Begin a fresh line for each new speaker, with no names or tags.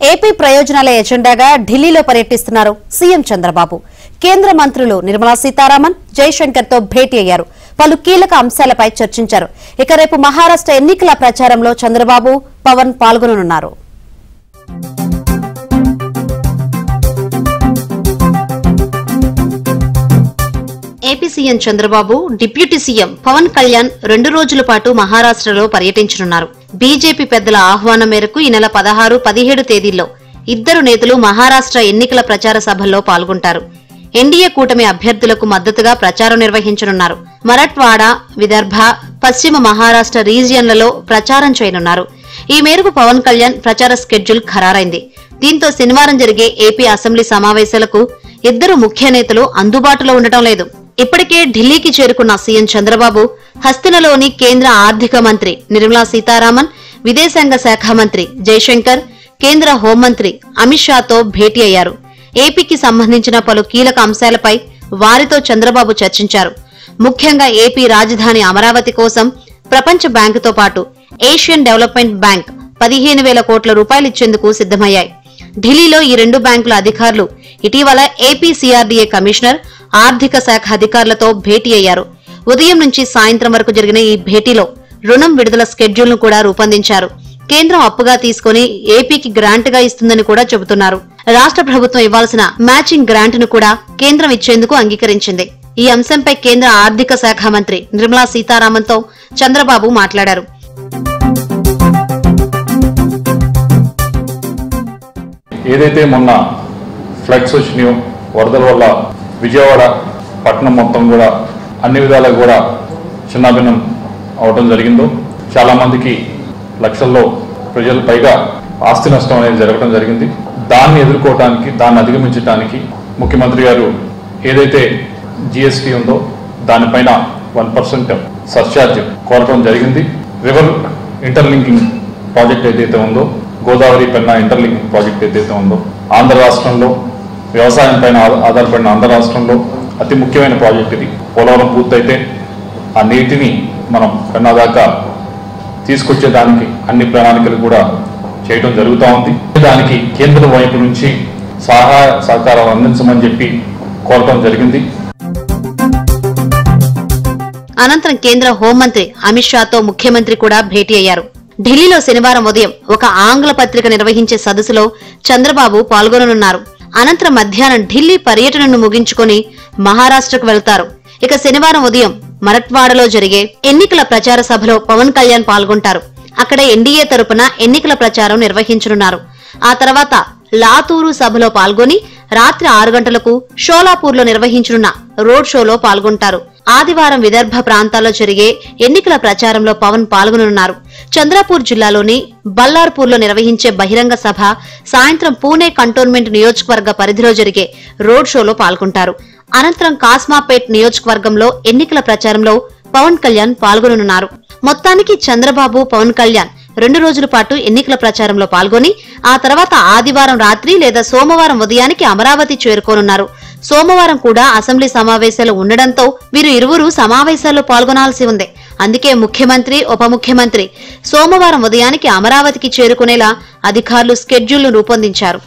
AP ప్రయోజనాల ఎజెండాగా ఢిల్లీలో పర్యటిస్తున్నారు సీఎం చంద్రబాబు. కేంద్ర మంత్రులు నిర్మలా సీతారామన్, జైశంకర్ తో భేటీ అయ్యారు. పలు కీలక అంశాలపై చర్చించారు. ఇక రేపు మహారాష్ట్ర ఎన్నికల ప్రచారంలో చంద్రబాబు, పవన్ పాల్గొననున్నారు. AP CM Chandrababu, deputy CM Pawan Kalyan 2 రోజుల పాటు మహారాష్ట్రలో పర్యటించనున్నారు. బీజేపీ పెద్దల ఆహ్వానం మేరకు ఈ నెల 16, 17 తేదీల్లో ఇద్దరు నేతలు మహారాష్ట్ర ఎన్నికల ప్రచార సభల్లో పాల్గొంటారు. ఎన్డీఏ కూటమి అభ్యర్థులకు మద్దతుగా ప్రచారం నిర్వహించనున్నారు. మరాఠ్వాడ, విదర్భ, పశ్చిమ మహారాష్ట్ర రీజియన్లలో ప్రచారం చేయనున్నారు. ఈ మేరకు పవన్ కళ్యాణ్ ప్రచార స్కెడ్యూల్ ఖరారైంది. దీంతో శనివారం జరిగే ఏపీ అసెంబ్లీ సమావేశాలకు ఇద్దరు ముఖ్య నేతలు అందుబాటులో ఉండటం లేదు. ఇప్పటికే ఢిల్లీకి చేరుకున్న సీఎం చంద్రబాబు హస్తినలోని కేంద్ర ఆర్థిక మంత్రి నిర్మలా సీతారామన్, విదేశాంగ శాఖ మంత్రి జైశంకర్, కేంద్ర హోంమంత్రి అమిత్ షాతో భేటీ అయ్యారు. ఏపీకి సంబంధించిన పలు కీలక అంశాలపై వారితో చంద్రబాబు చర్చించారు. ముఖ్యంగా ఏపీ రాజధాని అమరావతి కోసం ప్రపంచ బ్యాంకుతో పాటు ఏషియన్ డెవలప్మెంట్ బ్యాంక్ 15,000 కోట్ల రూపాయలిచ్చేందుకు సిద్దమయ్యాయి. ఢిల్లీలో ఈ 2 బ్యాంకుల అధికారులు ఇటీవల ఏపీ సీఆర్డీఏ కమిషనర్, ఆర్థిక శాఖ అధికారులతో భేటీ అయ్యారు. ఉదయం నుంచి సాయంత్రం వరకు జరిగిన ఈ భేటీలో రుణం విడుదల స్కెడ్యూల్ ను కూడా రూపొందించారు. కేంద్రం అప్పుగా తీసుకుని ఏపీకి గ్రాంట్ గా ఇస్తుందని కూడా చెబుతున్నారు. రాష్ట్ర ప్రభుత్వం ఇవ్వాల్సిన మ్యాచింగ్ గ్రాంట్ ను కూడా కేంద్రం ఇచ్చేందుకు అంగీకరించింది. ఈ అంశంపై కేంద్ర ఆర్థిక శాఖ మంత్రి నిర్మలా సీతారామన్ తో చంద్రబాబు మాట్లాడారు.
ఏదైతే మొన్న ఫ్లడ్స్ వచ్చినాయో, వరదల వల్ల విజయవాడ పట్టణం మొత్తం కూడా అన్ని విధాలుగా కూడా చిన్నాభిన్నం అవడం జరిగిందో, చాలా మందికి లక్షల్లో ప్రజలు పైగా ఆస్తి నష్టం అనేది జరగడం జరిగింది. దాన్ని ఎదుర్కోవడానికి, దాన్ని అధిగమించడానికి ముఖ్యమంత్రి గారు ఏదైతే జిఎస్టీ ఉందో దానిపైన 1% సర్చార్జ్ కోరటం జరిగింది. రివర్ ఇంటర్లింకింగ్ ప్రాజెక్ట్ ఏదైతే ఉందో, గోదావరి పెన్నా ఇంటర్లింకింగ్ ప్రాజెక్ట్ ఏదైతే ఉందో, ఆంధ్ర రాష్ట్రంలో వ్యవసాయం పైన ఆధారపడిన ఆంధ్ర రాష్ట్రంలో అతి ముఖ్యమైన ప్రాజెక్ట్ ఇది. పోలవరం పూర్తయితే ఆ నీటిని మనం పెన్నా దాకా తీసుకొచ్చేదానికి అన్ని ప్రణాళికలు కూడా చేయడం జరుగుతూ ఉంది. దానికి కేంద్ర వైపు నుంచి సహాయ సహకారాలు అందించమని చెప్పి కోరటం జరిగింది.
అనంతరం కేంద్ర హోంమంత్రి అమిత్ షాతో ముఖ్యమంత్రి కూడా భేటీ అయ్యారు. ఢిల్లీలో శనివారం ఉదయం ఒక ఆంగ్ల పత్రిక నిర్వహించే సదస్సులో చంద్రబాబు పాల్గొననున్నారు. అనంతరం మధ్యాహ్నం ఢిల్లీ పర్యటనను ముగించుకుని మహారాష్ట్రకు వెళ్తారు. ఇక శనివారం ఉదయం మరాఠ్వాడలో జరిగే ఎన్నికల ప్రచార సభలో పవన్ కళ్యాణ్ పాల్గొంటారు. అక్కడ ఎన్డీఏ తరపున ఎన్నికల ప్రచారం నిర్వహించనున్నారు. ఆ తర్వాత లాతూరు సభలో పాల్గొని రాత్రి 6 గంటలకు షోలాపూర్లో నిర్వహించనున్న రోడ్ షోలో పాల్గొంటారు. ఆదివారం విదర్భ ప్రాంతాల్లో జరిగే ఎన్నికల ప్రచారంలో పవన్ పాల్గొననున్నారు. చంద్రపూర్ జిల్లాలోని బల్లార్పూర్లో నిర్వహించే బహిరంగ సభ, సాయంత్రం పూణే కంటోన్మెంట్ నియోజకవర్గ పరిధిలో జరిగే రోడ్ షోలో పాల్గొంటారు. అనంతరం కాస్మాపేట్ నియోజకవర్గంలో ఎన్నికల ప్రచారంలో పవన్ కళ్యాణ్ పాల్గొననున్నారు. మొత్తానికి చంద్రబాబు, పవన్ కళ్యాణ్ 2 రోజుల పాటు ఎన్నికల ప్రచారంలో పాల్గొని ఆ తర్వాత ఆదివారం రాత్రి లేదా సోమవారం ఉదయానికి అమరావతి చేరుకోనున్నారు. సోమవారం కూడా అసెంబ్లీ సమావేశాలు ఉండడంతో వీరు ఇరువురు సమావేశాల్లో పాల్గొనాల్సి ఉంది. అందుకే ముఖ్యమంత్రి, ఉప ముఖ్యమంత్రి సోమవారం ఉదయానికి అమరావతికి చేరుకునేలా అధికారులు స్కెడ్యూల్ను రూపొందించారు.